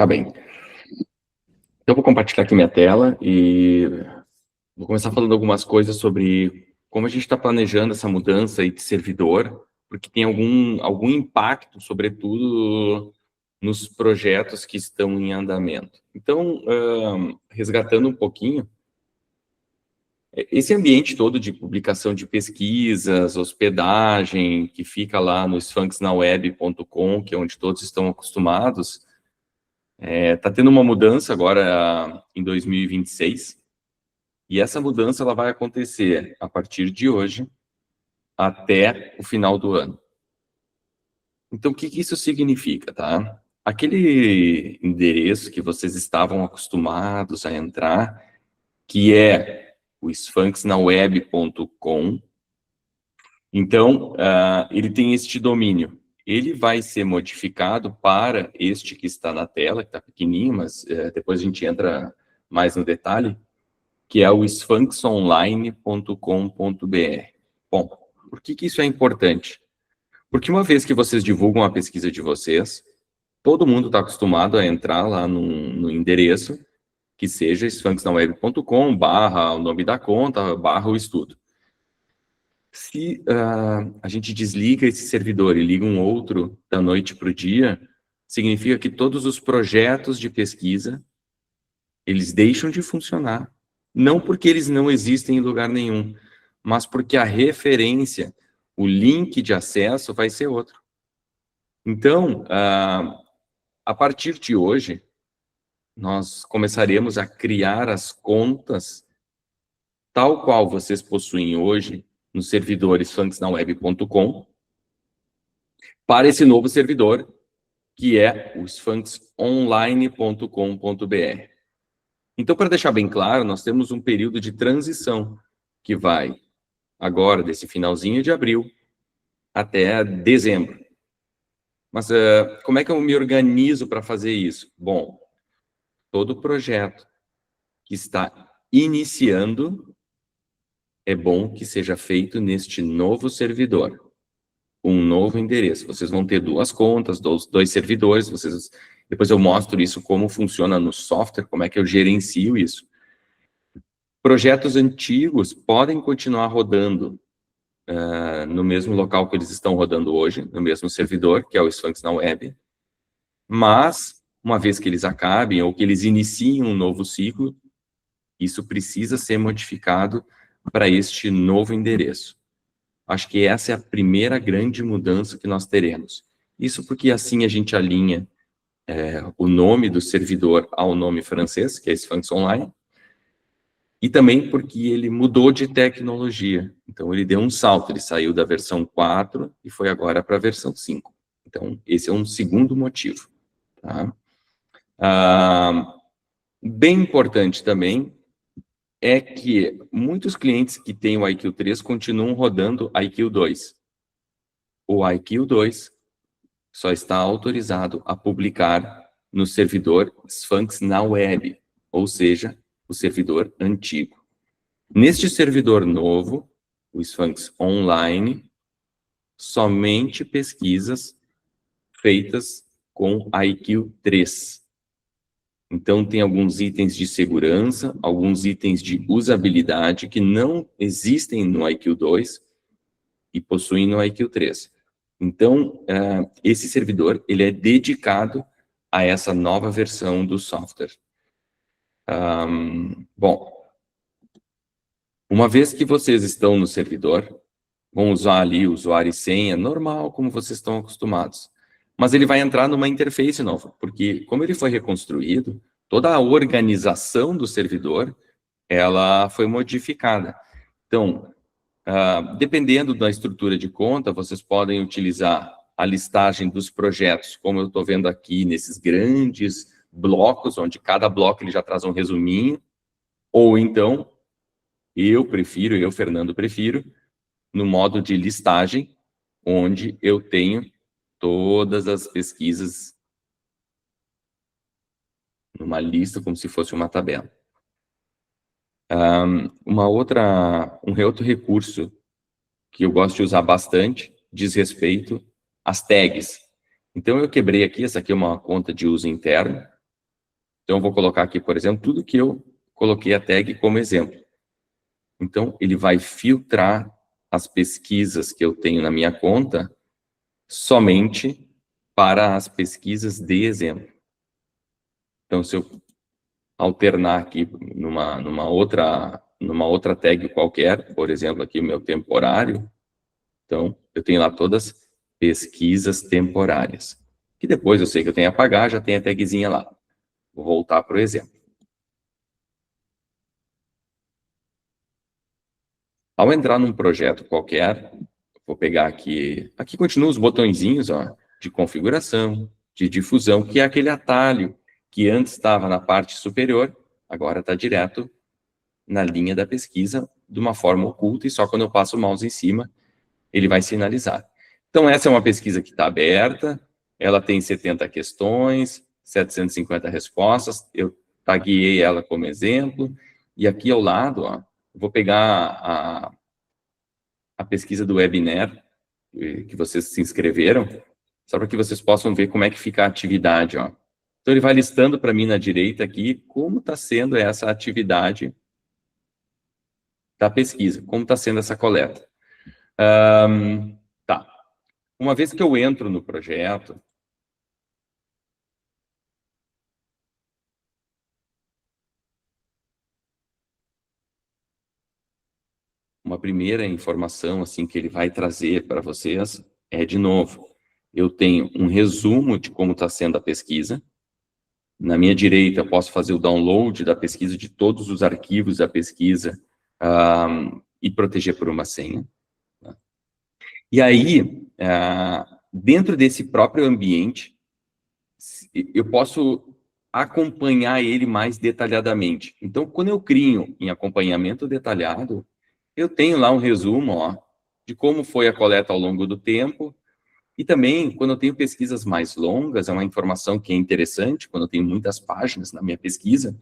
Tá bem. Eu vou compartilhar aqui minha tela e vou começar falando algumas coisas sobre como a gente está planejando essa mudança aí de servidor, porque tem algum impacto, sobretudo nos projetos que estão em andamento. Então, resgatando um pouquinho, esse ambiente todo de publicação de pesquisas, hospedagem, que fica lá no sphinxnaweb.com, que é onde todos estão acostumados, está tendo uma mudança agora em 2026, e essa mudança ela vai acontecer a partir de hoje até o final do ano. Então, o que isso significa, tá? Aquele endereço que vocês estavam acostumados a entrar, que é o sphinxnaweb.com, então, ele tem este domínio. Ele vai ser modificado para este que está na tela, que está pequenininho, mas depois a gente entra mais no detalhe, que é o sphinxonline.com.br. Bom, por que isso é importante? Porque uma vez que vocês divulgam a pesquisa de vocês, todo mundo está acostumado a entrar lá no endereço, que seja sphinxnaweb.com, / o nome da conta, / o estudo. Se a gente desliga esse servidor e liga um outro da noite para o dia, significa que todos os projetos de pesquisa, eles deixam de funcionar. Não porque eles não existem em lugar nenhum, mas porque a referência, o link de acesso vai ser outro. Então, a partir de hoje, nós começaremos a criar as contas tal qual vocês possuem hoje no servidor sphinxnaweb.com para esse novo servidor, que é o sphinxonline.com.br. Então, para deixar bem claro, nós temos um período de transição que vai agora desse finalzinho de abril até dezembro. Mas como é que eu me organizo para fazer isso? Bom, todo projeto que está iniciando é bom que seja feito neste novo servidor, um novo endereço. Vocês vão ter duas contas, dois servidores, depois eu mostro isso, como funciona no software, como é que eu gerencio isso. Projetos antigos podem continuar rodando no mesmo local que eles estão rodando hoje, no mesmo servidor, que é o sphinxnaweb, mas, uma vez que eles acabem, ou que eles iniciem um novo ciclo, isso precisa ser modificado para este novo endereço. Acho que essa é a primeira grande mudança que nós teremos. Isso porque assim a gente alinha o nome do servidor ao nome francês, que é Sphinx Online, e também porque ele mudou de tecnologia. Então, ele deu um salto, ele saiu da versão 4 e foi agora para a versão 5. Então, esse é um segundo motivo. Tá? Bem importante também é que muitos clientes que têm o IQ 3 continuam rodando IQ 2. O IQ 2 só está autorizado a publicar no servidor Sphinx na web, ou seja, o servidor antigo. Neste servidor novo, o Sphinx Online, somente pesquisas feitas com IQ 3. Então, tem alguns itens de segurança, alguns itens de usabilidade que não existem no IQ 2 e possuem no IQ 3. Então, esse servidor ele é dedicado a essa nova versão do software. Bom, uma vez que vocês estão no servidor, vão usar ali o usuário e senha normal, como vocês estão acostumados. Mas ele vai entrar numa interface nova, porque como ele foi reconstruído, toda a organização do servidor, ela foi modificada. Então, dependendo da estrutura de conta, vocês podem utilizar a listagem dos projetos, como eu estou vendo aqui, nesses grandes blocos, onde cada bloco ele já traz um resuminho, ou então, Fernando, prefiro, no modo de listagem, onde eu tenho todas as pesquisas numa lista, como se fosse uma tabela. Um outro recurso que eu gosto de usar bastante diz respeito às tags. Então, eu quebrei aqui, essa aqui é uma conta de uso interno, Então, eu vou colocar aqui, por exemplo, tudo que eu coloquei a tag como exemplo. Então, ele vai filtrar as pesquisas que eu tenho na minha conta somente para as pesquisas de exemplo. Então, se eu alternar aqui numa outra tag qualquer, por exemplo, aqui o meu temporário, então, eu tenho lá todas pesquisas temporárias. Que depois eu sei que eu tenho que apagar, já tem a tagzinha lá. Vou voltar para o exemplo. Ao entrar num projeto qualquer, vou pegar aqui continuam os botõezinhos, ó, de configuração, de difusão, que é aquele atalho que antes estava na parte superior, agora está direto na linha da pesquisa, de uma forma oculta, e só quando eu passo o mouse em cima, ele vai sinalizar. Então, essa é uma pesquisa que está aberta, ela tem 70 questões, 750 respostas, eu taguei ela como exemplo, e aqui ao lado, ó, vou pegar a pesquisa do webinar, que vocês se inscreveram, só para que vocês possam ver como é que fica a atividade, ó. Então, ele vai listando para mim na direita aqui como está sendo essa atividade da pesquisa, como está sendo essa coleta. Tá. Uma vez que eu entro no projeto, uma primeira informação assim que ele vai trazer para vocês é, de novo, eu tenho um resumo de como está sendo a pesquisa. Na minha direita, eu posso fazer o download da pesquisa, de todos os arquivos da pesquisa, e proteger por uma senha. Tá? E aí, dentro desse próprio ambiente, eu posso acompanhar ele mais detalhadamente. Então, quando eu crio em acompanhamento detalhado, eu tenho lá um resumo, ó, de como foi a coleta ao longo do tempo. E também, quando eu tenho pesquisas mais longas, é uma informação que é interessante, quando eu tenho muitas páginas na minha pesquisa,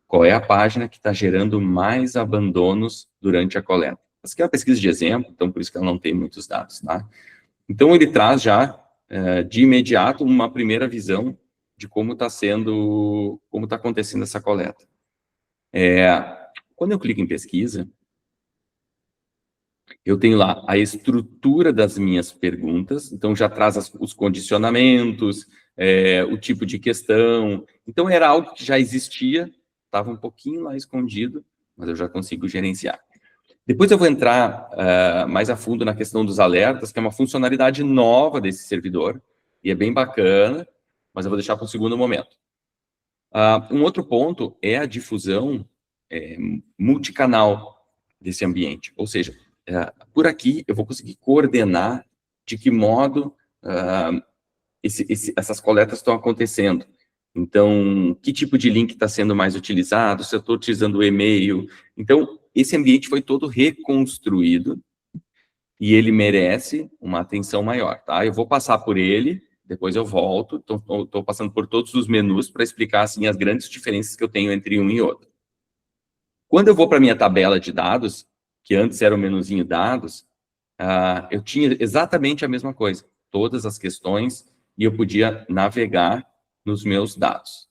qual é a página que está gerando mais abandonos durante a coleta. Essa aqui é uma pesquisa de exemplo, então por isso que ela não tem muitos dados, tá? Então ele traz já, de imediato, uma primeira visão de como está acontecendo essa coleta. Quando eu clico em pesquisa, eu tenho lá a estrutura das minhas perguntas, então já traz os condicionamentos, o tipo de questão. Então era algo que já existia, estava um pouquinho lá escondido, mas eu já consigo gerenciar. Depois eu vou entrar mais a fundo na questão dos alertas, que é uma funcionalidade nova desse servidor, e é bem bacana, mas eu vou deixar para um segundo momento. Um outro ponto é a difusão multicanal desse ambiente, ou seja, por aqui eu vou conseguir coordenar de que modo essas coletas estão acontecendo. Então, que tipo de link está sendo mais utilizado, se eu estou utilizando o e-mail. Então, esse ambiente foi todo reconstruído e ele merece uma atenção maior, tá? Eu vou passar por ele, depois eu volto, estou passando por todos os menus para explicar, assim, as grandes diferenças que eu tenho entre um e outro. Quando eu vou para a minha tabela de dados, que antes era o menuzinho dados, eu tinha exatamente a mesma coisa, todas as questões, e eu podia navegar nos meus dados.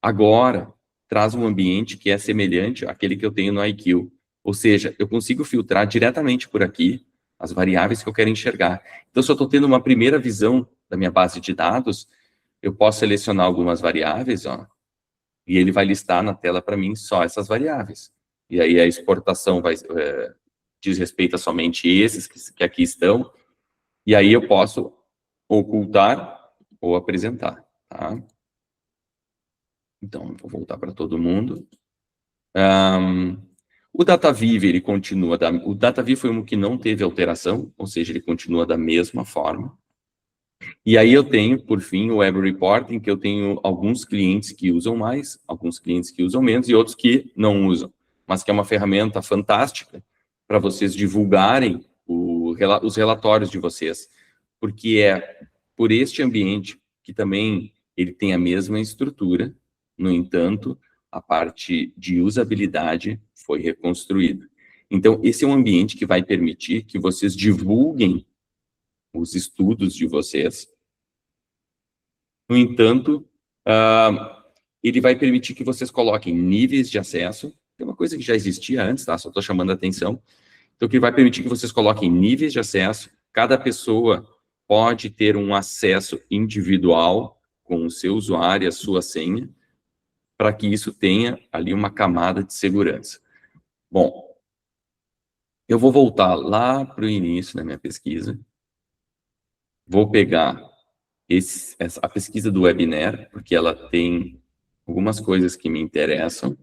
Agora, traz um ambiente que é semelhante àquele que eu tenho no IQ, ou seja, eu consigo filtrar diretamente por aqui as variáveis que eu quero enxergar. Então, se eu estou tendo uma primeira visão da minha base de dados, eu posso selecionar algumas variáveis, ó, e ele vai listar na tela para mim só essas variáveis. E aí a exportação diz respeito a somente esses que aqui estão, e aí eu posso ocultar ou apresentar, tá? Então, vou voltar para todo mundo. O DataViv, ele continua, o DataViv foi um que não teve alteração, ou seja, ele continua da mesma forma. E aí eu tenho, por fim, o Web Reporting, que eu tenho alguns clientes que usam mais, alguns clientes que usam menos e outros que não usam, mas que é uma ferramenta fantástica para vocês divulgarem os relatórios de vocês, porque é por este ambiente que também ele tem a mesma estrutura, no entanto, a parte de usabilidade foi reconstruída. Então, esse é um ambiente que vai permitir que vocês divulguem os estudos de vocês. No entanto, ele vai permitir que vocês coloquem níveis de acesso, que é uma coisa que já existia antes, tá? Só estou chamando a atenção. Então, que vai permitir que vocês coloquem níveis de acesso, cada pessoa pode ter um acesso individual com o seu usuário e a sua senha, para que isso tenha ali uma camada de segurança. Bom, eu vou voltar lá para o início da minha pesquisa, vou pegar a pesquisa do Webner, porque ela tem algumas coisas que me interessam,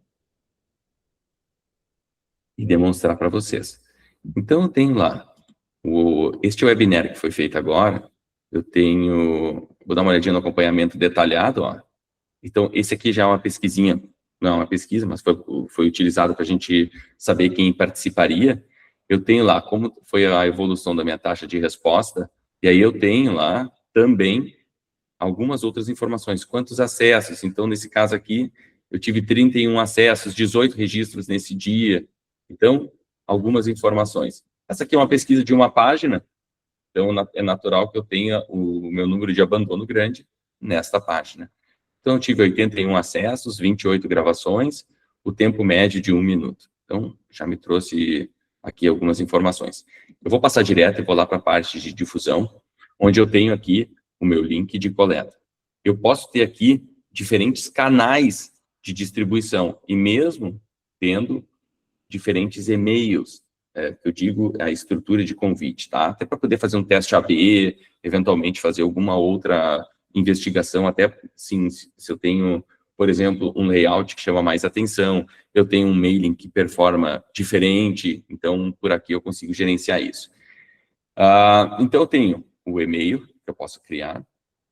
e demonstrar para vocês. Então, eu tenho lá, este webinar que foi feito agora, eu tenho, vou dar uma olhadinha no acompanhamento detalhado, ó. Então, esse aqui já é uma pesquisinha, não é uma pesquisa, mas foi utilizado para a gente saber quem participaria. Eu tenho lá como foi a evolução da minha taxa de resposta, e aí eu tenho lá também algumas outras informações, quantos acessos. Então, nesse caso aqui, eu tive 31 acessos, 18 registros nesse dia. Então, algumas informações. Essa aqui é uma pesquisa de uma página, então é natural que eu tenha o meu número de abandono grande nesta página. Então, eu tive 81 acessos, 28 gravações, o tempo médio de 1 minuto. Então, já me trouxe aqui algumas informações. Eu vou passar direto e vou lá para a parte de difusão, onde eu tenho aqui o meu link de coleta. Eu posso ter aqui diferentes canais de distribuição, e mesmo tendo diferentes e-mails, eu digo a estrutura de convite, tá? Até para poder fazer um teste AB, eventualmente fazer alguma outra investigação, até sim, se eu tenho, por exemplo, um layout que chama mais atenção, eu tenho um mailing que performa diferente, então por aqui eu consigo gerenciar isso. Então eu tenho o e-mail que eu posso criar,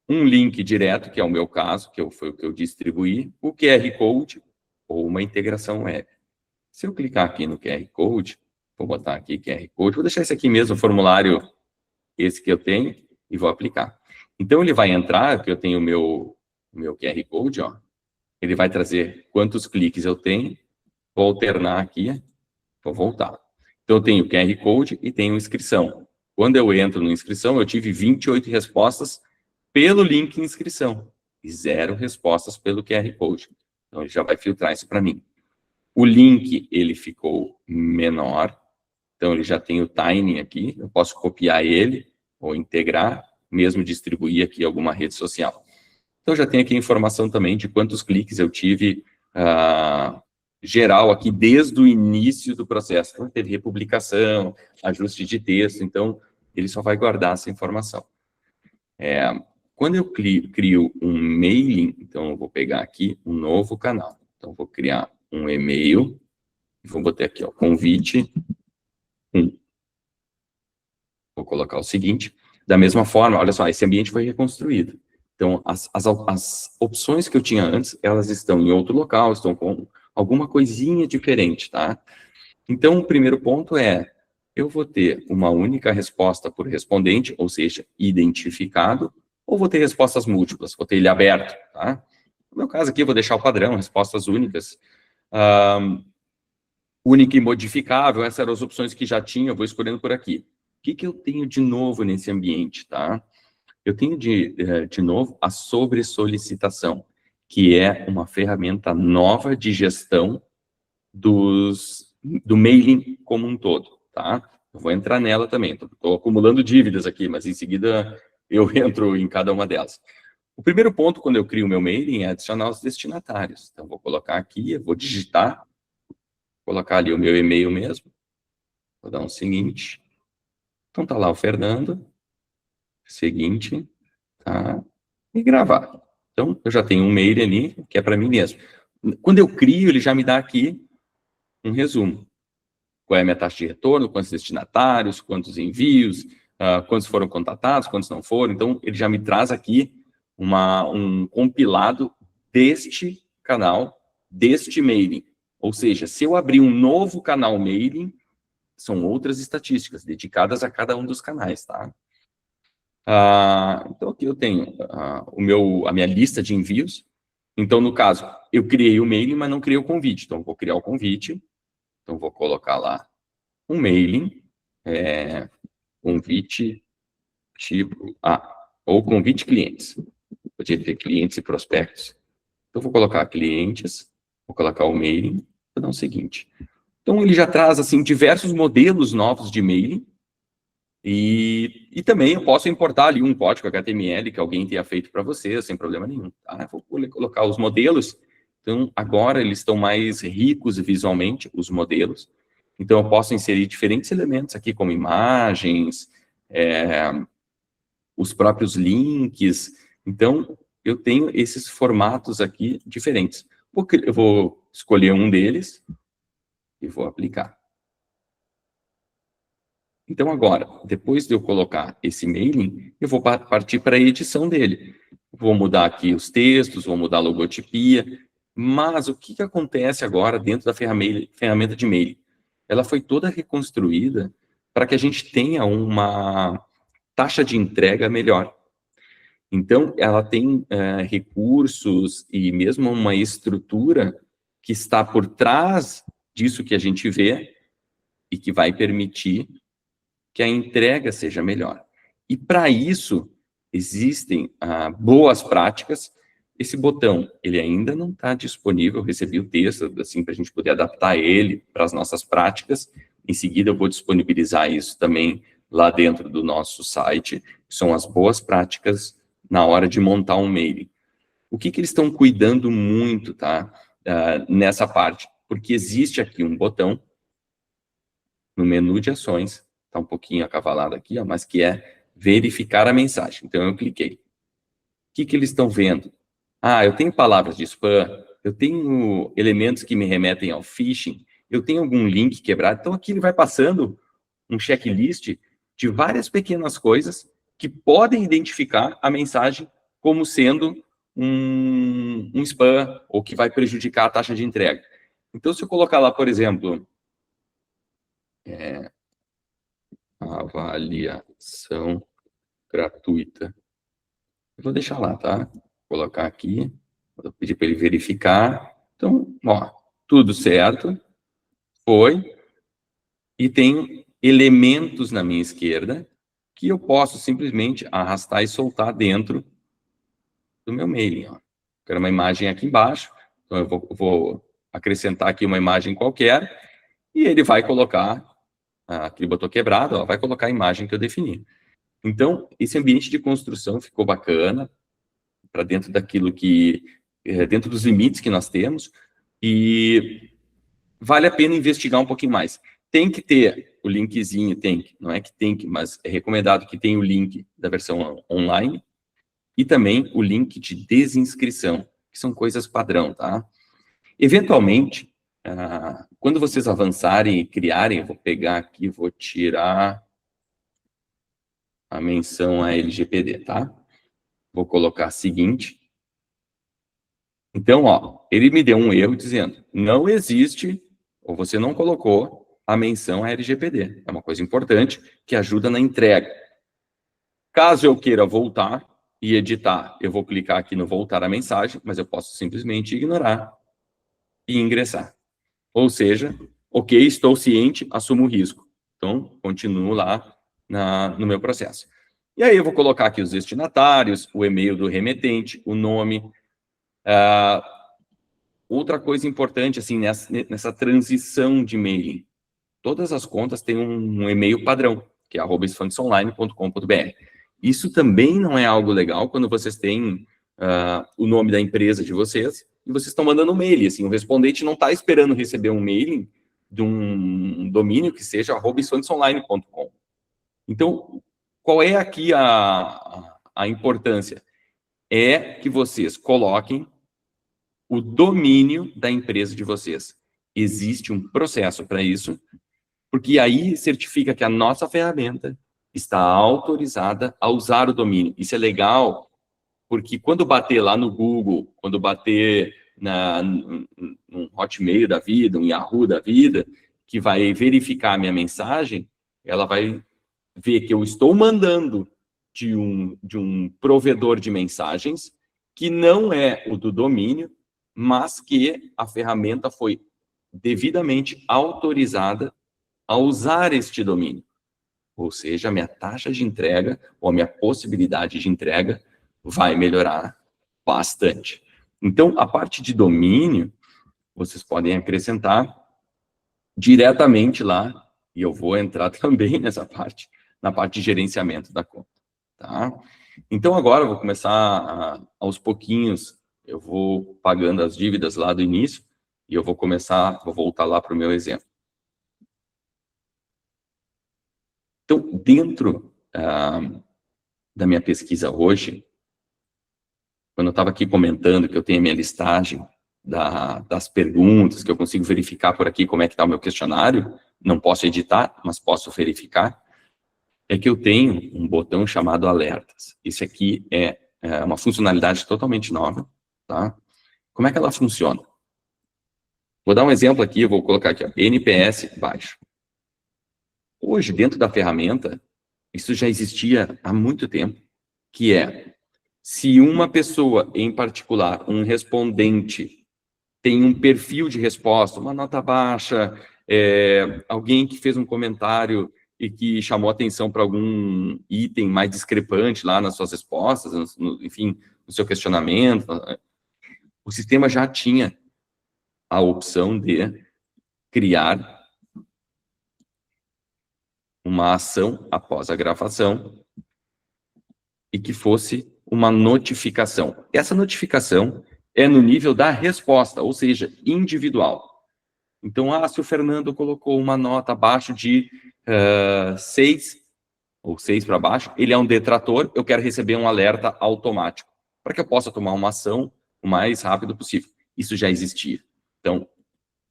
um link direto, que é o meu caso, foi o que eu distribuí, o QR Code ou uma integração web. Se eu clicar aqui no QR Code, vou botar aqui QR Code, vou deixar esse aqui mesmo, o formulário, esse que eu tenho, e vou aplicar. Então, ele vai entrar, que eu tenho o meu QR Code, ó, ele vai trazer quantos cliques eu tenho, vou alternar aqui, vou voltar. Então, eu tenho QR Code e tenho inscrição. Quando eu entro no inscrição, eu tive 28 respostas pelo link inscrição, e 0 respostas pelo QR Code. Então, ele já vai filtrar isso para mim. O link, ele ficou menor, então ele já tem o timing aqui, eu posso copiar ele, ou integrar, mesmo distribuir aqui alguma rede social. Então já tem aqui a informação também de quantos cliques eu tive geral aqui desde o início do processo. Então, teve republicação, ajuste de texto, então ele só vai guardar essa informação. Quando eu crio um mailing, então eu vou pegar aqui um novo canal. Então, vou criar um e-mail, vou botar aqui, ó, convite 1. Vou colocar o seguinte, da mesma forma, olha só, esse ambiente foi reconstruído. Então, as opções que eu tinha antes, elas estão em outro local, estão com alguma coisinha diferente, tá? Então, o primeiro ponto é, eu vou ter uma única resposta por respondente, ou seja, identificado, ou vou ter respostas múltiplas, vou ter ele aberto, tá? No meu caso aqui, eu vou deixar o padrão, respostas únicas. Única e modificável, essas eram as opções que já tinha, eu vou escolhendo por aqui. O que eu tenho de novo nesse ambiente, tá? Eu tenho de novo a sobressolicitação, que é uma ferramenta nova de gestão do mailing como um todo, tá? Eu vou entrar nela também, estou acumulando dívidas aqui, mas em seguida eu entro em cada uma delas. O primeiro ponto, quando eu crio o meu mailing, é adicionar os destinatários. Então, vou colocar aqui, eu vou digitar, colocar ali o meu e-mail mesmo, vou dar um seguinte. Então, tá lá o Fernando, seguinte, tá? E gravar. Então, eu já tenho um mail ali, que é para mim mesmo. Quando eu crio, ele já me dá aqui um resumo. Qual é a minha taxa de retorno, quantos destinatários, quantos envios, quantos foram contatados, quantos não foram. Então, ele já me traz aqui um compilado deste canal, deste mailing. Ou seja, se eu abrir um novo canal mailing, são outras estatísticas dedicadas a cada um dos canais, tá? Então, aqui eu tenho a minha lista de envios. Então, no caso, eu criei o mailing, mas não criei o convite. Então, vou criar o convite. Então, vou colocar lá um mailing, convite tipo ou convite clientes. Podia ter clientes e prospectos. Então, vou colocar clientes, vou colocar o mailing, vou dar o seguinte. Então, ele já traz, assim, diversos modelos novos de mailing, e também eu posso importar ali um código HTML que alguém tenha feito para você, sem problema nenhum. Tá? Vou colocar os modelos. Então, agora eles estão mais ricos visualmente, os modelos. Então, eu posso inserir diferentes elementos aqui, como imagens, os próprios links. Então, eu tenho esses formatos aqui diferentes. Eu vou escolher um deles e vou aplicar. Então, agora, depois de eu colocar esse mailing, eu vou partir para a edição dele. Vou mudar aqui os textos, vou mudar a logotipia, mas o que acontece agora dentro da ferramenta de mailing? Ela foi toda reconstruída para que a gente tenha uma taxa de entrega melhor. Então, ela tem recursos e mesmo uma estrutura que está por trás disso que a gente vê e que vai permitir que a entrega seja melhor. E para isso, existem boas práticas. Esse botão, ele ainda não está disponível, eu recebi o texto, assim, para a gente poder adaptar ele para as nossas práticas. Em seguida, eu vou disponibilizar isso também lá dentro do nosso site, que são as boas práticas na hora de montar um mailing. O que eles estão cuidando muito, tá? Nessa parte? Porque existe aqui um botão no menu de ações, está um pouquinho acavalado aqui, ó, mas que é verificar a mensagem. Então, eu cliquei. O que eles estão vendo? Eu tenho palavras de spam, eu tenho elementos que me remetem ao phishing, eu tenho algum link quebrado. Então, aqui ele vai passando um checklist de várias pequenas coisas que podem identificar a mensagem como sendo um spam ou que vai prejudicar a taxa de entrega. Então, se eu colocar lá, por exemplo, avaliação gratuita. Eu vou deixar lá, tá? Vou colocar aqui, vou pedir para ele verificar. Então, ó, tudo certo, foi. E tem elementos na minha esquerda que eu posso simplesmente arrastar e soltar dentro do meu mailing, ó. Quero uma imagem aqui embaixo, então eu vou acrescentar aqui uma imagem qualquer e ele vai colocar, aqui botou quebrado, ó, vai colocar a imagem que eu defini. Então, esse ambiente de construção ficou bacana, para dentro daquilo que, dentro dos limites que nós temos, e vale a pena investigar um pouquinho mais. Tem que ter o linkzinho, não é que tem que, mas é recomendado que tenha o link da versão online, e também o link de desinscrição, que são coisas padrão, tá? Eventualmente, quando vocês avançarem e criarem, eu vou pegar aqui, vou tirar a menção a LGPD, tá? Vou colocar a seguinte. Então, ó, ele me deu um erro dizendo, não existe, ou você não colocou a menção a LGPD. É uma coisa importante que ajuda na entrega. Caso eu queira voltar e editar, eu vou clicar aqui no voltar a mensagem, mas eu posso simplesmente ignorar e ingressar. Ou seja, ok, estou ciente, assumo o risco. Então, continuo lá no meu processo. E aí eu vou colocar aqui os destinatários, o e-mail do remetente, o nome. Outra coisa importante, assim, nessa transição de mailing, todas as contas têm um e-mail padrão, que é @esfundesonline.com.br. Isso também não é algo legal quando vocês têm o nome da empresa de vocês e vocês estão mandando um mail, assim, o respondente não está esperando receber um mailing de um domínio que seja @esfundesonline.com. Então, qual é aqui a importância? É que vocês coloquem o domínio da empresa de vocês. Existe um processo para isso, porque aí certifica que a nossa ferramenta está autorizada a usar o domínio. Isso é legal, porque quando bater lá no Google, quando bater num Hotmail da vida, um Yahoo da vida, que vai verificar a minha mensagem, ela vai ver que eu estou mandando de um provedor de mensagens que não é o do domínio, mas que a ferramenta foi devidamente autorizada a usar este domínio. Ou seja, a minha taxa de entrega ou a minha possibilidade de entrega vai melhorar bastante. Então, a parte de domínio, vocês podem acrescentar diretamente lá, e eu vou entrar também nessa parte, na parte de gerenciamento da conta, tá? Então, agora eu vou começar, aos pouquinhos, eu vou pagando as dívidas lá do início, e eu vou voltar lá para o meu exemplo. Então, dentro da minha pesquisa hoje, quando eu estava aqui comentando que eu tenho a minha listagem das perguntas, que eu consigo verificar por aqui como é que está o meu questionário, não posso editar, mas posso verificar, é que eu tenho um botão chamado alertas. Esse aqui é uma funcionalidade totalmente nova, tá? Como é que ela funciona? Vou dar um exemplo aqui, eu vou colocar aqui, ó, NPS baixo. Hoje, dentro da ferramenta, isso já existia há muito tempo, que é, se uma pessoa em particular, um respondente, tem um perfil de resposta, uma nota baixa, alguém que fez um comentário e que chamou atenção para algum item mais discrepante lá nas suas respostas, enfim, no seu questionamento, o sistema já tinha a opção de criar uma ação após a gravação e que fosse uma notificação. Essa notificação é no nível da resposta, ou seja, individual. Então, se o Fernando colocou uma nota abaixo de 6, ou 6 para baixo, ele é um detrator, eu quero receber um alerta automático, para que eu possa tomar uma ação o mais rápido possível. Isso já existia. Então,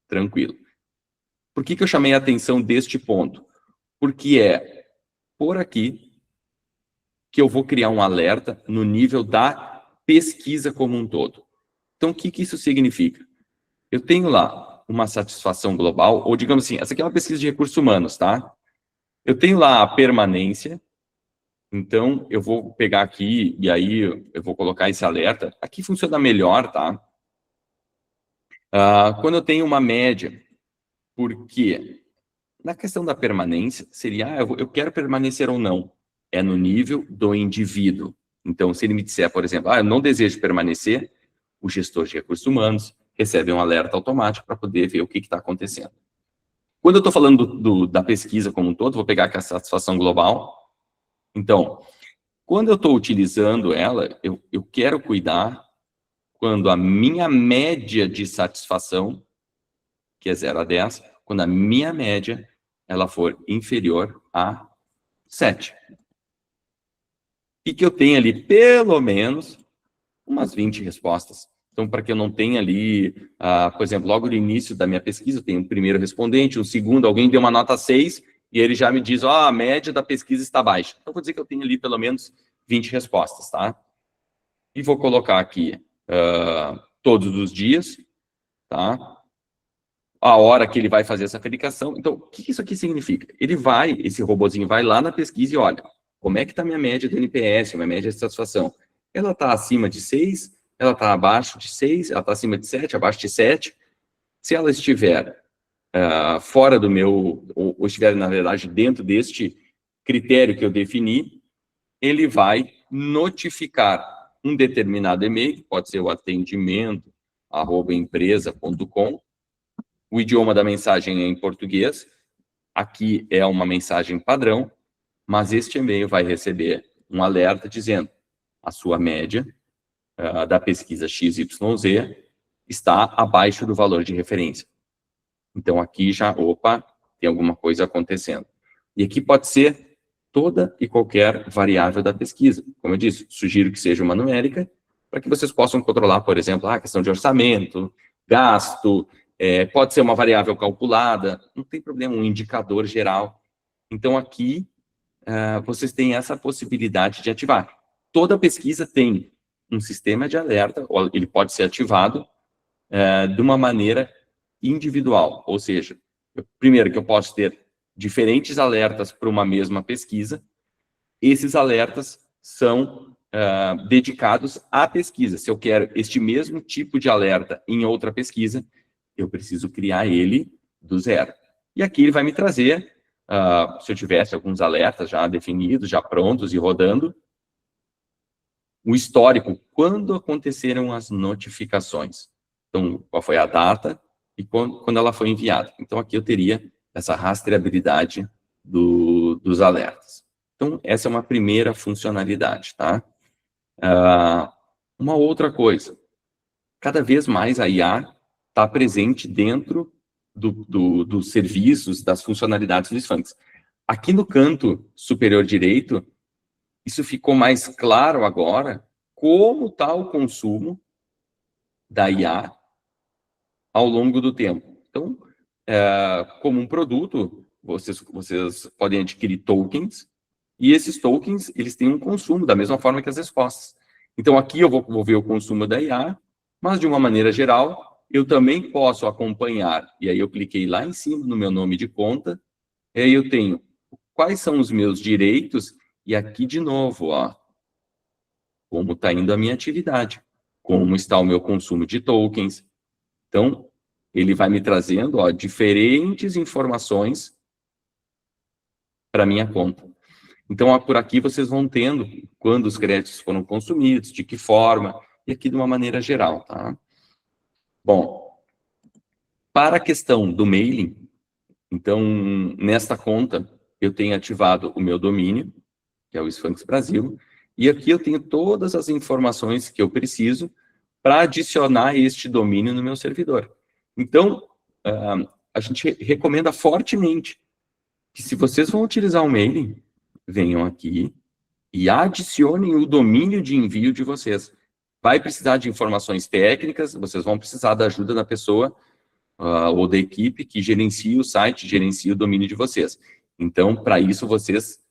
tranquilo. Por que eu chamei a atenção deste ponto? Porque é por aqui que eu vou criar um alerta no nível da pesquisa como um todo. Então, o que isso significa? Eu tenho lá uma satisfação global, ou digamos assim, essa aqui é uma pesquisa de recursos humanos, tá? Eu tenho lá a permanência, então eu vou pegar aqui, e aí eu vou colocar esse alerta. Aqui funciona melhor, tá? Quando eu tenho uma média, porque na questão da permanência, seria, eu quero permanecer ou não. É no nível do indivíduo. Então, se ele me disser, por exemplo, eu não desejo permanecer, o gestor de recursos humanos recebe um alerta automático para poder ver o que está acontecendo. Quando eu estou falando da pesquisa como um todo, vou pegar aqui a satisfação global. Então, quando eu estou utilizando ela, eu quero cuidar quando a minha média de satisfação, que é 0 a 10, quando a minha média ela for inferior a 7. E que eu tenha ali, pelo menos, umas 20 respostas. Então, para que eu não tenha ali, por exemplo, logo no início da minha pesquisa, eu tenho um primeiro respondente, um segundo, alguém deu uma nota 6, e ele já me diz, a média da pesquisa está baixa. Então, vou dizer que eu tenho ali pelo menos 20 respostas, tá? E vou colocar aqui todos os dias, tá? A hora que ele vai fazer essa verificação. Então, o que isso aqui significa? Esse robozinho vai lá na pesquisa e olha, como é que está a minha média do NPS, minha média de satisfação? Ela está acima de 6, ela está abaixo de 6, ela está acima de 7, abaixo de 7. Se ela estiver fora do meu, ou estiver, na verdade, dentro deste critério que eu defini, ele vai notificar um determinado e-mail, que pode ser o atendimento@empresa.com. O idioma da mensagem é em português. Aqui é uma mensagem padrão, mas este e-mail vai receber um alerta dizendo a sua média da pesquisa XYZ está abaixo do valor de referência. Então, aqui já, tem alguma coisa acontecendo. E aqui pode ser toda e qualquer variável da pesquisa. Como eu disse, sugiro que seja uma numérica, para que vocês possam controlar, por exemplo, a questão de orçamento, gasto, pode ser uma variável calculada, não tem problema, um indicador geral. Então, aqui, vocês têm essa possibilidade de ativar. Toda pesquisa tem um sistema de alerta, ele pode ser ativado de uma maneira individual, ou seja, primeiro que eu posso ter diferentes alertas para uma mesma pesquisa, esses alertas são dedicados à pesquisa. Se eu quero este mesmo tipo de alerta em outra pesquisa, eu preciso criar ele do zero. E aqui ele vai me trazer, se eu tivesse alguns alertas já definidos, já prontos e rodando, o histórico, quando aconteceram as notificações. Então, qual foi a data e quando ela foi enviada. Então, aqui eu teria essa rastreabilidade dos alertas. Então, essa é uma primeira funcionalidade, tá? Uma outra coisa, cada vez mais a IA está presente dentro dos serviços, das funcionalidades do Sphinx. Aqui no canto superior direito, isso ficou mais claro agora, como está o consumo da IA ao longo do tempo. Então, como um produto, vocês podem adquirir tokens, e esses tokens, eles têm um consumo, da mesma forma que as respostas. Então, aqui eu vou ver o consumo da IA, mas de uma maneira geral, eu também posso acompanhar, e aí eu cliquei lá em cima no meu nome de conta, e aí eu tenho quais são os meus direitos, e aqui de novo, ó, como está indo a minha atividade, como está o meu consumo de tokens. Então, ele vai me trazendo, ó, diferentes informações para minha conta. Então, ó, por aqui vocês vão tendo quando os créditos foram consumidos, de que forma, e aqui de uma maneira geral, tá? Bom, para a questão do mailing, então, nesta conta, eu tenho ativado o meu domínio, que é o Sphinx Brasil, e aqui eu tenho todas as informações que eu preciso para adicionar este domínio no meu servidor. Então, a gente recomenda fortemente que, se vocês vão utilizar o mailing, venham aqui e adicionem o domínio de envio de vocês. Vai precisar de informações técnicas, vocês vão precisar da ajuda da pessoa ou da equipe que gerencia o site, gerencia o domínio de vocês. Então, para isso, vocês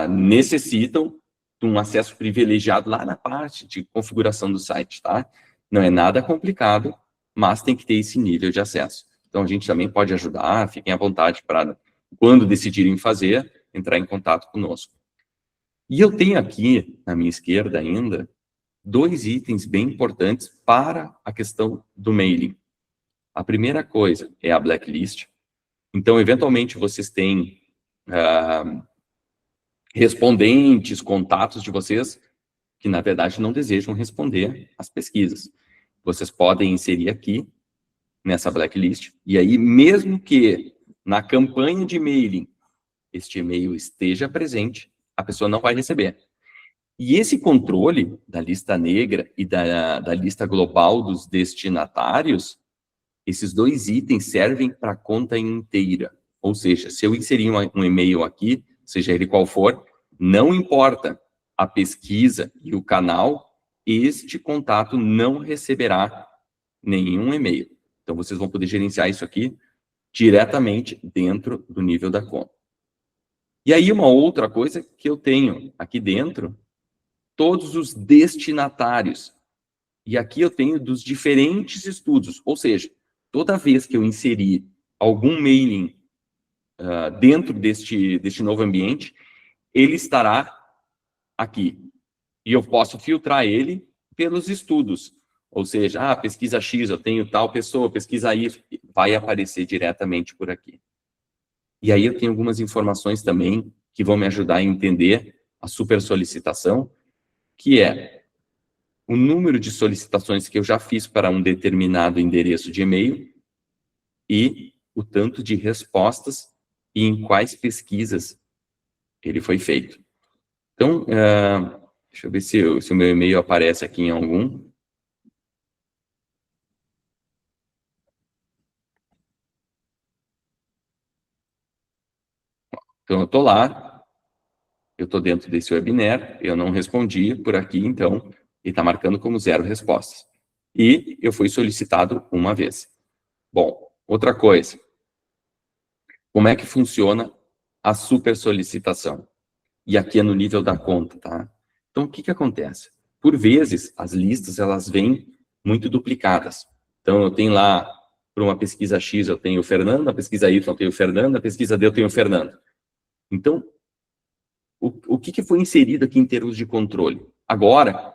necessitam de um acesso privilegiado lá na parte de configuração do site, tá? Não é nada complicado, mas tem que ter esse nível de acesso. Então, a gente também pode ajudar, fiquem à vontade para, quando decidirem fazer, entrar em contato conosco. E eu tenho aqui, na minha esquerda ainda, 2 itens bem importantes para a questão do mailing. A primeira coisa é a blacklist. Então, eventualmente, vocês têm respondentes, contatos de vocês, que, na verdade, não desejam responder às pesquisas. Vocês podem inserir aqui, nessa blacklist, e aí, mesmo que na campanha de mailing este e-mail esteja presente, a pessoa não vai receber. E esse controle da lista negra e da lista global dos destinatários, esses 2 itens servem para a conta inteira. Ou seja, se eu inserir um e-mail aqui, seja ele qual for, não importa a pesquisa e o canal, este contato não receberá nenhum e-mail. Então, vocês vão poder gerenciar isso aqui diretamente dentro do nível da conta. E aí, uma outra coisa que eu tenho aqui dentro, todos os destinatários. E aqui eu tenho dos diferentes estudos, ou seja, toda vez que eu inserir algum mailing dentro deste novo ambiente, ele estará aqui. E eu posso filtrar ele pelos estudos. Ou seja, pesquisa X, eu tenho tal pessoa, pesquisa Y, vai aparecer diretamente por aqui. E aí eu tenho algumas informações também que vão me ajudar a entender a super solicitação, que é o número de solicitações que eu já fiz para um determinado endereço de e-mail e o tanto de respostas e em quais pesquisas ele foi feito. Então, deixa eu ver se o meu e-mail aparece aqui em algum. Então, eu estou lá, eu estou dentro desse webinar, eu não respondi por aqui, então, ele está marcando como 0 respostas. E eu fui solicitado uma vez. Bom, outra coisa. Como é que funciona a super solicitação? E aqui é no nível da conta, tá? Então, o que que acontece? Por vezes, as listas, elas vêm muito duplicadas. Então, eu tenho lá, para uma pesquisa X, eu tenho o Fernando, na pesquisa Y eu tenho o Fernando, na pesquisa D eu tenho o Fernando. Então, o que que foi inserido aqui em termos de controle? Agora,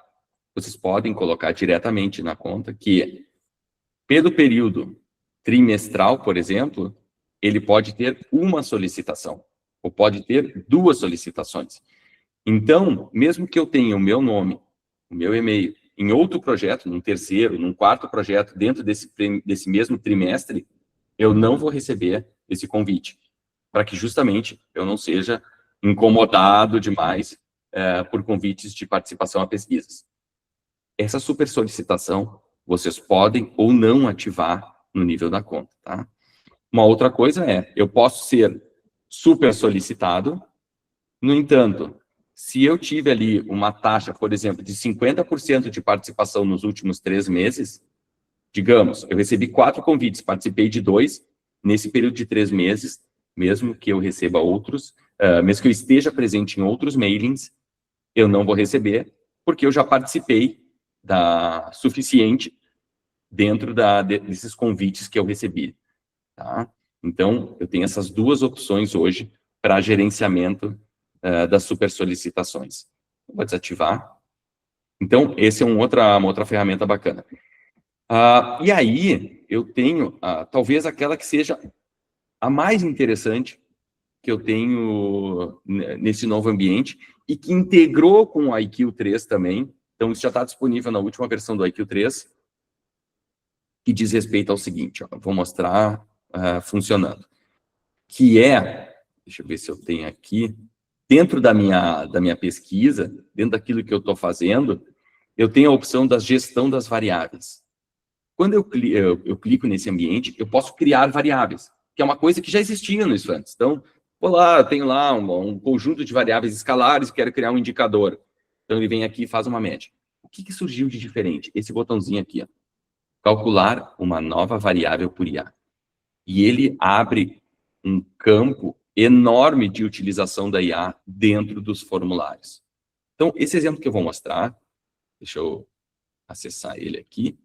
vocês podem colocar diretamente na conta que, pelo período trimestral, por exemplo, ele pode ter uma solicitação, ou pode ter 2 solicitações. Então, mesmo que eu tenha o meu nome o meu e-mail em outro projeto, num terceiro, num quarto projeto, dentro desse mesmo trimestre, eu não vou receber esse convite, para que justamente eu não seja incomodado demais por convites de participação a pesquisas. Essa super solicitação, vocês podem ou não ativar no nível da conta, tá? Uma outra coisa eu posso ser super solicitado, no entanto, se eu tive ali uma taxa, por exemplo, de 50% de participação nos últimos 3 meses, digamos, eu recebi 4 convites, participei de 2, nesse período de 3 meses, mesmo que eu receba outros, mesmo que eu esteja presente em outros mailings, eu não vou receber, porque eu já participei suficiente dentro desses convites que eu recebi, tá? Então, eu tenho essas 2 opções hoje para gerenciamento das super solicitações. Vou desativar. Então, esse é uma outra ferramenta bacana. E aí, eu tenho, talvez aquela que seja a mais interessante que eu tenho nesse novo ambiente e que integrou com o IQ 3 também. Então, isso já está disponível na última versão do IQ 3, que diz respeito ao seguinte, vou mostrar funcionando, que deixa eu ver se eu tenho aqui, dentro da minha pesquisa, dentro daquilo que eu estou fazendo, eu tenho a opção da gestão das variáveis. Quando eu clico nesse ambiente, eu posso criar variáveis, que é uma coisa que já existia no antes. Então, vou lá, eu tenho lá um conjunto de variáveis escalares, quero criar um indicador. Então, ele vem aqui e faz uma média. O que surgiu de diferente? Esse botãozinho aqui, calcular uma nova variável por IA. E ele abre um campo enorme de utilização da IA dentro dos formulários. Então, esse exemplo que eu vou mostrar, deixa eu acessar ele aqui.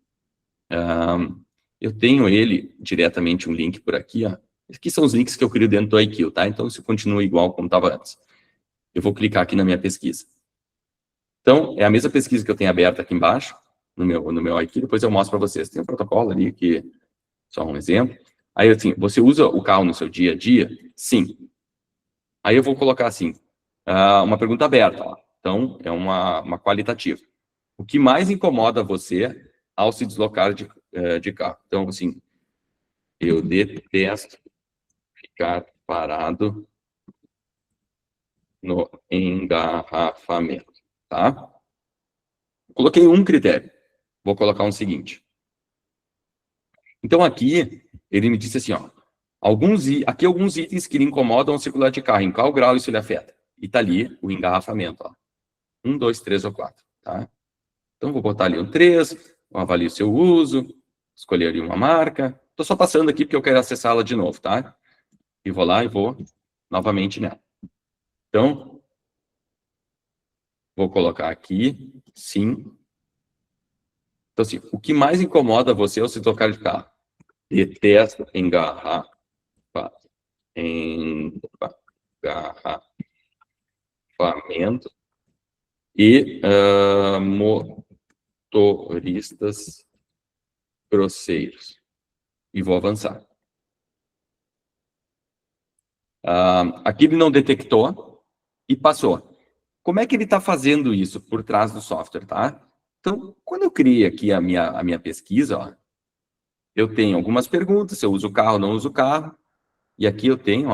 Eu tenho ele diretamente, um link por aqui. Aqui são os links que eu crio dentro do IQ, tá? Então, isso continua igual como estava antes. Eu vou clicar aqui na minha pesquisa. Então, é a mesma pesquisa que eu tenho aberta aqui embaixo, no meu IQ, depois eu mostro para vocês. Tem um protocolo ali, que só um exemplo. Aí, assim, você usa o carro no seu dia a dia? Sim. Aí eu vou colocar, assim, uma pergunta aberta. Então, é uma qualitativa. O que mais incomoda você ao se deslocar de carro? Então, assim, eu detesto ficar parado no engarrafamento, tá? Coloquei um critério. Vou colocar um seguinte. Então, aqui, ele me disse assim, aqui alguns itens que lhe incomodam ao circular de carro. Em qual grau isso lhe afeta? E tá ali o engarrafamento, 1, 2, 3 ou 4, tá? Então, vou botar ali um 3, avalio o seu uso, escolher ali uma marca. Estou só passando aqui porque eu quero acessá-la de novo, tá? E vou lá e vou novamente nela. Então, vou colocar aqui, sim. Então, assim, o que mais incomoda você ao se tocar de carro? Detesto engarrafamento e motoristas grosseiros. E vou avançar. Aqui ele não detectou e passou. Como é que ele está fazendo isso por trás do software, tá? Então, quando eu criei aqui a minha pesquisa, eu tenho algumas perguntas, se eu uso o carro ou não uso o carro, e aqui eu tenho,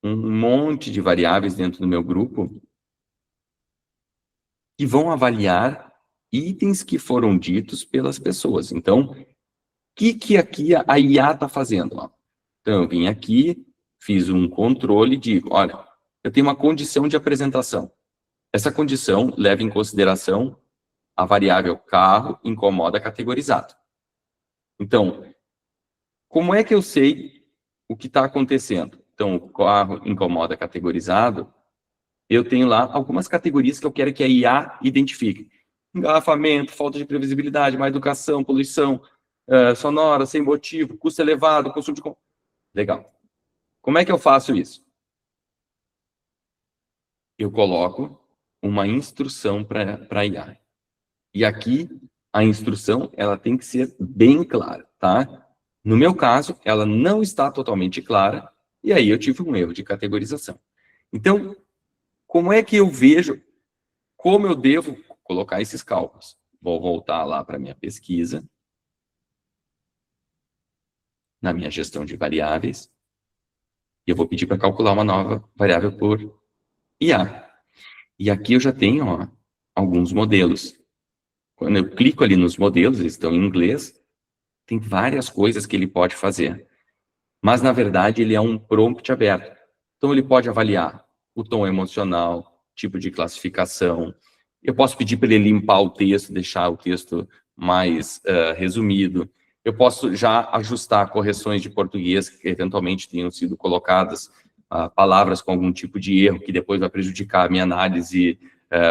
um monte de variáveis dentro do meu grupo que vão avaliar itens que foram ditos pelas pessoas. Então, o que aqui a IA está fazendo? Então, eu vim aqui, fiz um controle e digo, olha, eu tenho uma condição de apresentação. Essa condição leva em consideração a variável carro incomoda categorizado. Então, como é que eu sei o que está acontecendo? Então, o carro incomoda categorizado, eu tenho lá algumas categorias que eu quero que a IA identifique. Engarrafamento, falta de previsibilidade, má educação, poluição sonora, sem motivo, custo elevado, consumo de... Legal. Como é que eu faço isso? Eu coloco uma instrução para a IA. E aqui, a instrução, ela tem que ser bem clara, tá? No meu caso, ela não está totalmente clara, e aí eu tive um erro de categorização. Então, como é que eu vejo como eu devo colocar esses cálculos. Vou voltar lá para a minha pesquisa, na minha gestão de variáveis, e eu vou pedir para calcular uma nova variável por IA. E aqui eu já tenho, ó, alguns modelos. Quando eu clico ali nos modelos, eles estão em inglês, tem várias coisas que ele pode fazer. Mas, na verdade, ele é um prompt aberto. Então, ele pode avaliar o tom emocional, tipo de classificação. Eu posso pedir para ele limpar o texto, deixar o texto mais resumido. Eu posso já ajustar correções de português que eventualmente tenham sido colocadas, palavras com algum tipo de erro, que depois vai prejudicar a minha análise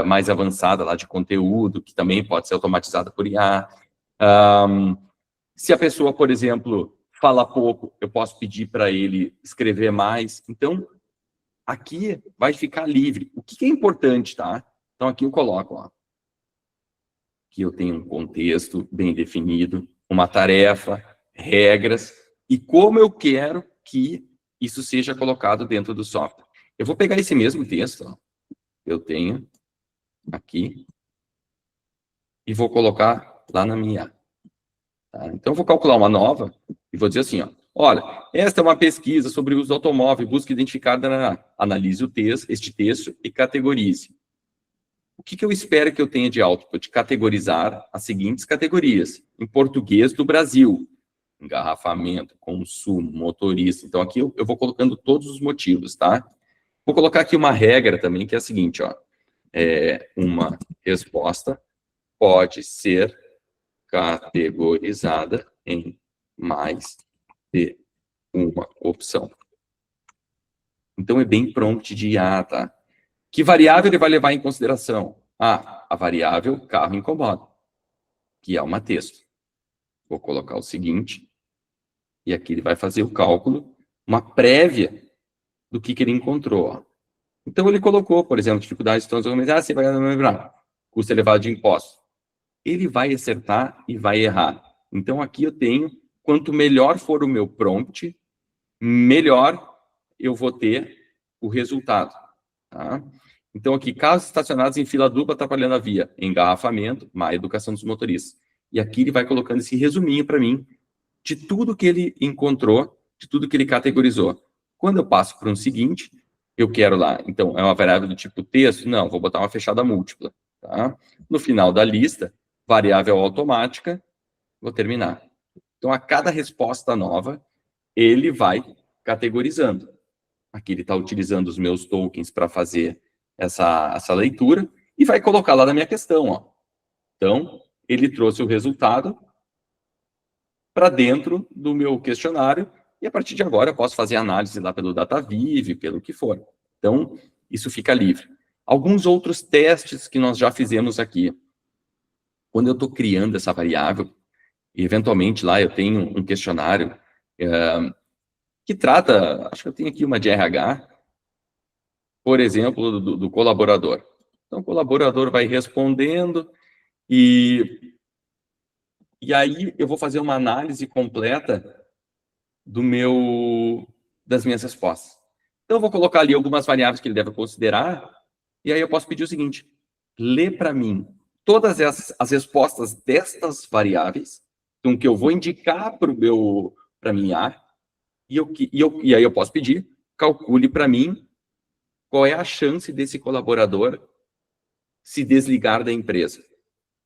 mais avançada lá de conteúdo, que também pode ser automatizada por IA. Se a pessoa, por exemplo, fala pouco, eu posso pedir para ele escrever mais. Então, aqui vai ficar livre. O que é importante, tá? Então, aqui eu coloco, ó, que eu tenho um contexto bem definido, uma tarefa, regras, e como eu quero que isso seja colocado dentro do software. Eu vou pegar esse mesmo texto, ó, eu tenho aqui, e vou colocar lá na minha. Tá? Então, eu vou calcular uma nova, e vou dizer assim, ó, olha, esta é uma pesquisa sobre o uso do automóvel, busca identificar, analise o texto, este texto e categorize. O que eu espero que eu tenha de output? Categorizar as seguintes categorias. Em português do Brasil, engarrafamento, consumo, motorista. Então, aqui eu vou colocando todos os motivos, tá? Vou colocar aqui uma regra também, que é a seguinte, ó. Uma resposta pode ser categorizada em mais de uma opção. Então, é bem prompt de IA, tá? Que variável ele vai levar em consideração? A variável carro incomoda, que é uma texto. Vou colocar o seguinte, e aqui ele vai fazer o cálculo, uma prévia do que ele encontrou. Ó. Então, ele colocou, por exemplo, dificuldade de transação, você vai lembrar, custo elevado de impostos. Ele vai acertar e vai errar. Então, aqui eu tenho, quanto melhor for o meu prompt, melhor eu vou ter o resultado. Tá? Então, aqui, carros estacionados em fila dupla atrapalhando a via, engarrafamento, má educação dos motoristas. E aqui ele vai colocando esse resuminho para mim de tudo que ele encontrou, de tudo que ele categorizou. Quando eu passo para um seguinte, eu quero lá, então, é uma variável do tipo texto? Não, vou botar uma fechada múltipla. Tá? No final da lista, variável automática, vou terminar. Então, a cada resposta nova, ele vai categorizando. Aqui ele está utilizando os meus tokens para fazer essa leitura e vai colocar lá na minha questão. Ó. Então, ele trouxe o resultado para dentro do meu questionário e a partir de agora eu posso fazer análise lá pelo DataViv, pelo que for. Então, isso fica livre. Alguns outros testes que nós já fizemos aqui. Quando eu estou criando essa variável, e eventualmente lá eu tenho um questionário que trata, acho que eu tenho aqui uma de RH, por exemplo, do colaborador. Então, o colaborador vai respondendo e aí eu vou fazer uma análise completa das minhas respostas. Então, eu vou colocar ali algumas variáveis que ele deve considerar e aí eu posso pedir o seguinte, lê para mim todas as respostas destas variáveis, então, que eu vou indicar para minha IA, e aí eu posso pedir, calcule para mim qual é a chance desse colaborador se desligar da empresa.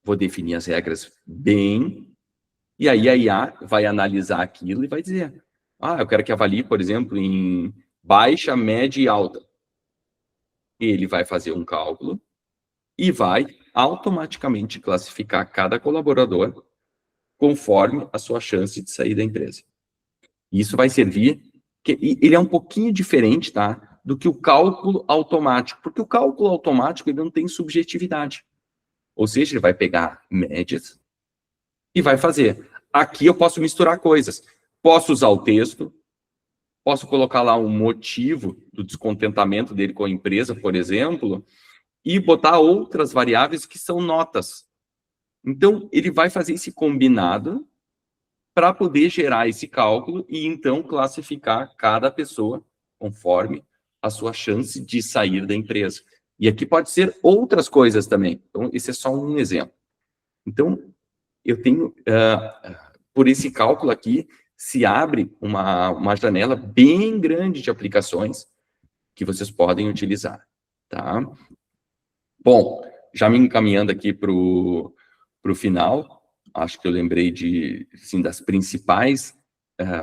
Vou definir as regras bem, e aí a IA vai analisar aquilo e vai dizer, eu quero que avalie, por exemplo, em baixa, média e alta. Ele vai fazer um cálculo e vai automaticamente classificar cada colaborador conforme a sua chance de sair da empresa. Isso vai servir, ele é um pouquinho diferente, tá? Do que o cálculo automático, porque o cálculo automático ele não tem subjetividade. Ou seja, ele vai pegar médias e vai fazer. Aqui eu posso misturar coisas. Posso usar o texto, posso colocar lá um motivo do descontentamento dele com a empresa, por exemplo, e botar outras variáveis que são notas. Então, ele vai fazer esse combinado para poder gerar esse cálculo e, então, classificar cada pessoa conforme a sua chance de sair da empresa. E aqui pode ser outras coisas também. Então, esse é só um exemplo. Então, eu tenho, por esse cálculo aqui, se abre uma janela bem grande de aplicações que vocês podem utilizar, tá? Bom, já me encaminhando aqui para o final, acho que eu lembrei assim, das principais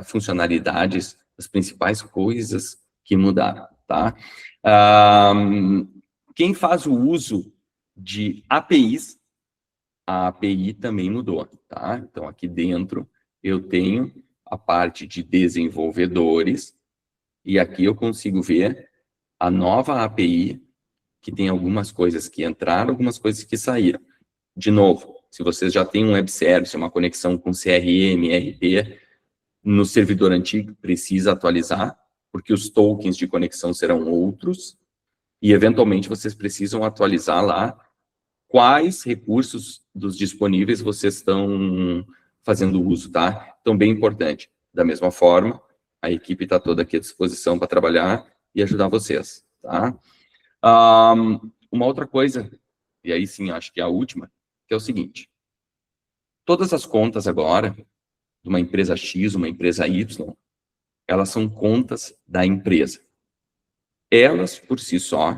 funcionalidades, as principais coisas que mudaram, tá? Quem faz o uso de APIs, a API também mudou, tá? Então, aqui dentro eu tenho a parte de desenvolvedores, e aqui eu consigo ver a nova API, que tem algumas coisas que entraram, algumas coisas que saíram. De novo, se vocês já têm um web service, uma conexão com CRM, RP, no servidor antigo precisa atualizar, porque os tokens de conexão serão outros, e eventualmente vocês precisam atualizar lá quais recursos dos disponíveis vocês estão fazendo uso, tá? Então, bem importante. Da mesma forma, a equipe está toda aqui à disposição para trabalhar e ajudar vocês, tá? Uma outra coisa, e aí sim, acho que é a última, que é o seguinte. Todas as contas agora, de uma empresa X, uma empresa Y, elas são contas da empresa. Elas, por si só,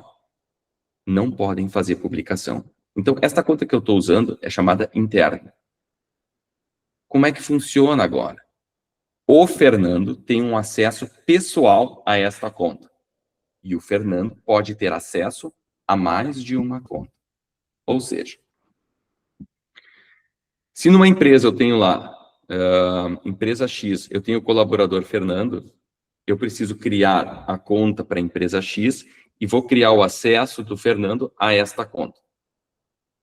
não podem fazer publicação. Então, esta conta que eu estou usando é chamada interna. Como é que funciona agora? O Fernando tem um acesso pessoal a esta conta. E o Fernando pode ter acesso a mais de uma conta. Ou seja, se numa empresa eu tenho lá, empresa X, eu tenho o colaborador Fernando, eu preciso criar a conta para a empresa X e vou criar o acesso do Fernando a esta conta.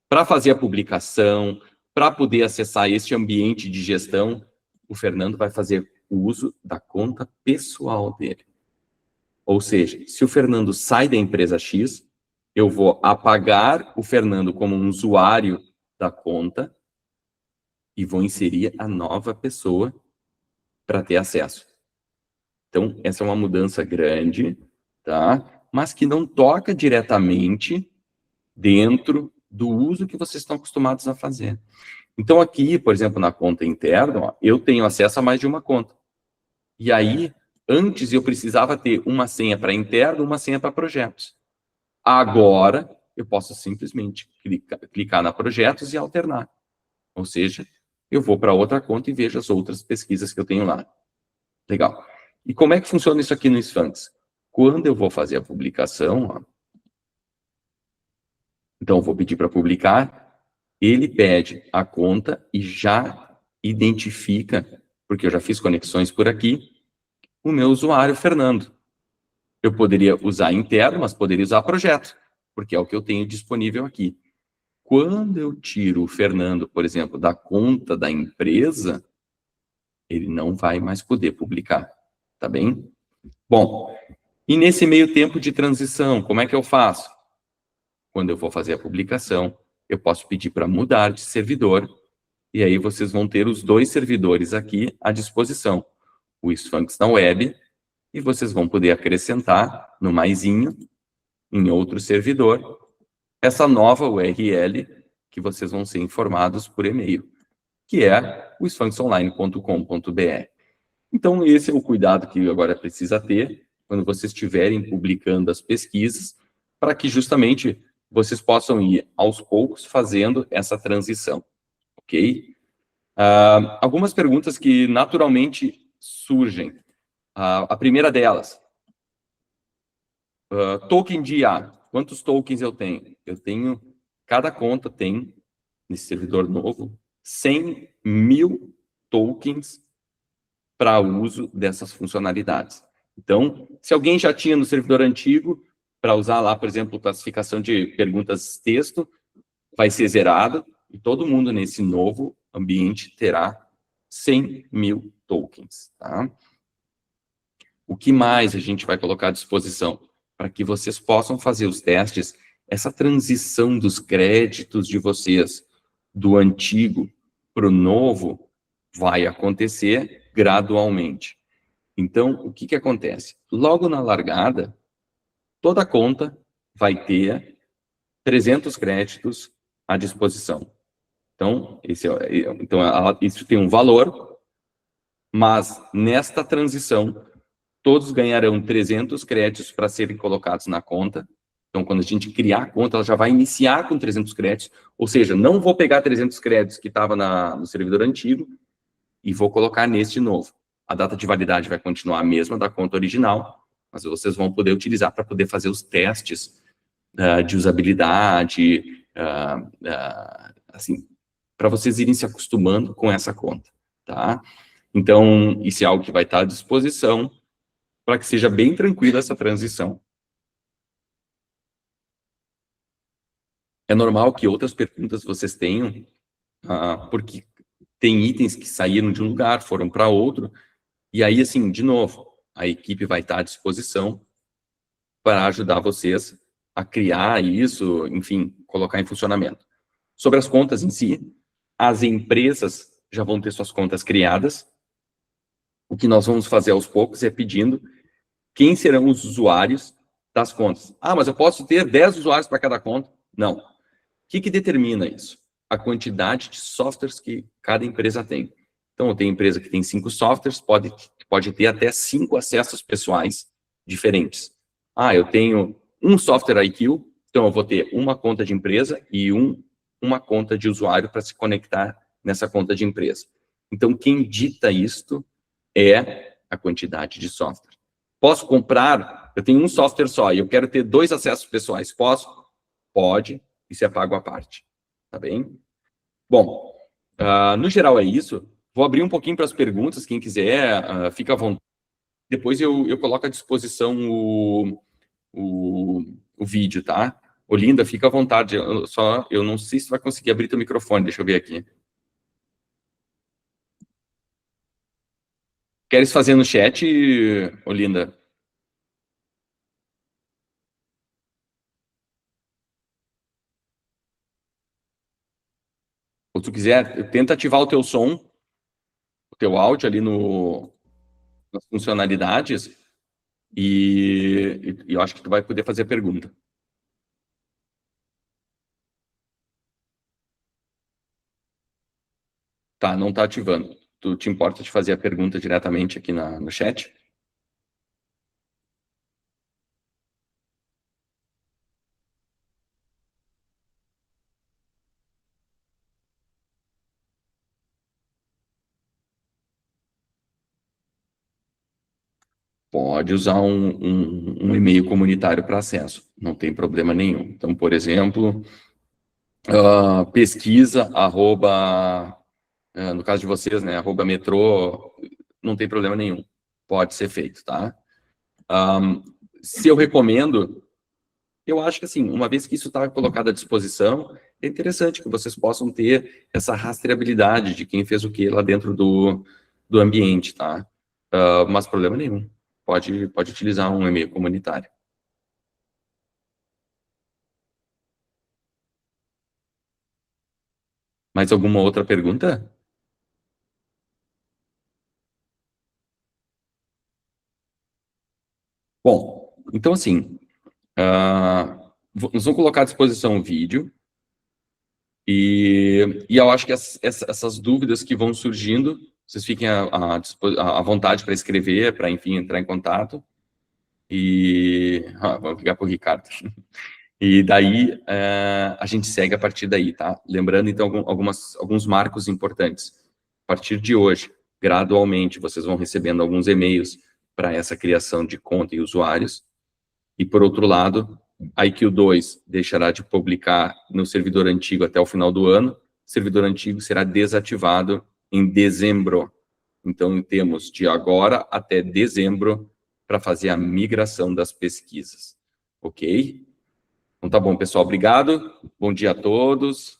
Para fazer a publicação, para poder acessar este ambiente de gestão, o Fernando vai fazer o uso da conta pessoal dele. Ou seja, se o Fernando sai da empresa X, eu vou apagar o Fernando como um usuário da conta e vou inserir a nova pessoa para ter acesso. Então, essa é uma mudança grande, tá? Mas que não toca diretamente dentro do uso que vocês estão acostumados a fazer. Então, aqui, por exemplo, na conta interna, ó, eu tenho acesso a mais de uma conta. E aí, antes eu precisava ter uma senha para interno, uma senha para projetos. Agora, eu posso simplesmente clicar na projetos e alternar. Ou seja, eu vou para outra conta e vejo as outras pesquisas que eu tenho lá. Legal. E como é que funciona isso aqui no Sphinx? Quando eu vou fazer a publicação, ó, então eu vou pedir para publicar, ele pede a conta e já identifica, porque eu já fiz conexões por aqui, o meu usuário, Fernando. Eu poderia usar interno, mas poderia usar projeto, porque é o que eu tenho disponível aqui. Quando eu tiro o Fernando, por exemplo, da conta da empresa, ele não vai mais poder publicar, tá bem? Bom, e nesse meio tempo de transição, como é que eu faço? Quando eu for fazer a publicação, eu posso pedir para mudar de servidor, e aí vocês vão ter os dois servidores aqui à disposição, o Sphinx na web, e vocês vão poder acrescentar no maisinho, em outro servidor, essa nova URL que vocês vão ser informados por e-mail, que é o sphinxonline.com.br. Então, esse é o cuidado que agora precisa ter quando vocês estiverem publicando as pesquisas, para que justamente vocês possam ir aos poucos fazendo essa transição, ok? Algumas perguntas que naturalmente surgem. A primeira delas, token de IA. Quantos tokens eu tenho? Eu tenho, cada conta tem, nesse servidor novo, 100 mil tokens para uso dessas funcionalidades. Então, se alguém já tinha no servidor antigo, para usar lá, por exemplo, classificação de perguntas texto, vai ser zerado, e todo mundo nesse novo ambiente terá 100 mil tokens, tá? O que mais a gente vai colocar à disposição? Para que vocês possam fazer os testes, essa transição dos créditos de vocês, do antigo para o novo, vai acontecer gradualmente. Então, o que acontece? Logo na largada, toda conta vai ter 300 créditos à disposição. Então, isso tem um valor, mas nesta transição, todos ganharão 300 créditos para serem colocados na conta. Então, quando a gente criar a conta, ela já vai iniciar com 300 créditos, ou seja, não vou pegar 300 créditos que estava no servidor antigo e vou colocar neste novo. A data de validade vai continuar a mesma da conta original, mas vocês vão poder utilizar para poder fazer os testes de usabilidade, assim, para vocês irem se acostumando com essa conta, tá? Então, isso é algo que vai estar à disposição para que seja bem tranquila essa transição. É normal que outras perguntas vocês tenham, porque tem itens que saíram de um lugar, foram para outro, e aí, assim, de novo, a equipe vai estar à disposição para ajudar vocês a criar isso, enfim, colocar em funcionamento. Sobre as contas em si, as empresas já vão ter suas contas criadas. O que nós vamos fazer aos poucos é pedindo quem serão os usuários das contas. Ah, mas eu posso ter 10 usuários para cada conta? Não. O que determina isso? A quantidade de softwares que cada empresa tem. Então, tem empresa que tem 5 softwares, pode ter até 5 acessos pessoais diferentes. Ah, eu tenho um software IQ, então eu vou ter uma conta de empresa e uma conta de usuário para se conectar nessa conta de empresa. Então, quem dita isto é a quantidade de software. Posso comprar, eu tenho um software só e eu quero ter 2 acessos pessoais. Posso? Pode, isso é pago à parte. Tá bem? Bom, no geral é isso. Vou abrir um pouquinho para as perguntas, quem quiser, fica à vontade. Depois eu coloco à disposição o vídeo, tá? Olinda, fica à vontade. Eu não sei se vai conseguir abrir teu microfone, deixa eu ver aqui. Queres fazer no chat, Olinda? Ou se tu quiser, tenta ativar o teu som, o teu áudio ali nas funcionalidades e eu acho que tu vai poder fazer a pergunta. Tá, não tá ativando. Tu te importa de fazer a pergunta diretamente aqui no chat? Pode usar um e-mail comunitário para acesso, não tem problema nenhum. Então, por exemplo, pesquisa, no caso de vocês, né, @metrô, não tem problema nenhum, pode ser feito, tá? Se eu recomendo, eu acho que assim, uma vez que isso está colocado à disposição, é interessante que vocês possam ter essa rastreabilidade de quem fez o que lá dentro do ambiente, tá? Mas problema nenhum, pode utilizar um e-mail comunitário. Mais alguma outra pergunta? Bom, então assim, nós vamos colocar à disposição o vídeo e eu acho que essas dúvidas que vão surgindo, vocês fiquem à vontade para escrever, para, enfim, entrar em contato. E vamos ligar para o Ricardo. E daí a gente segue a partir daí, tá? Lembrando, então, alguns marcos importantes. A partir de hoje, gradualmente, vocês vão recebendo alguns e-mails para essa criação de conta e usuários. E, por outro lado, a IQ2 deixará de publicar no servidor antigo até o final do ano. O servidor antigo será desativado em dezembro. Então, temos de agora até dezembro para fazer a migração das pesquisas. Ok? Então, tá bom, pessoal. Obrigado. Bom dia a todos.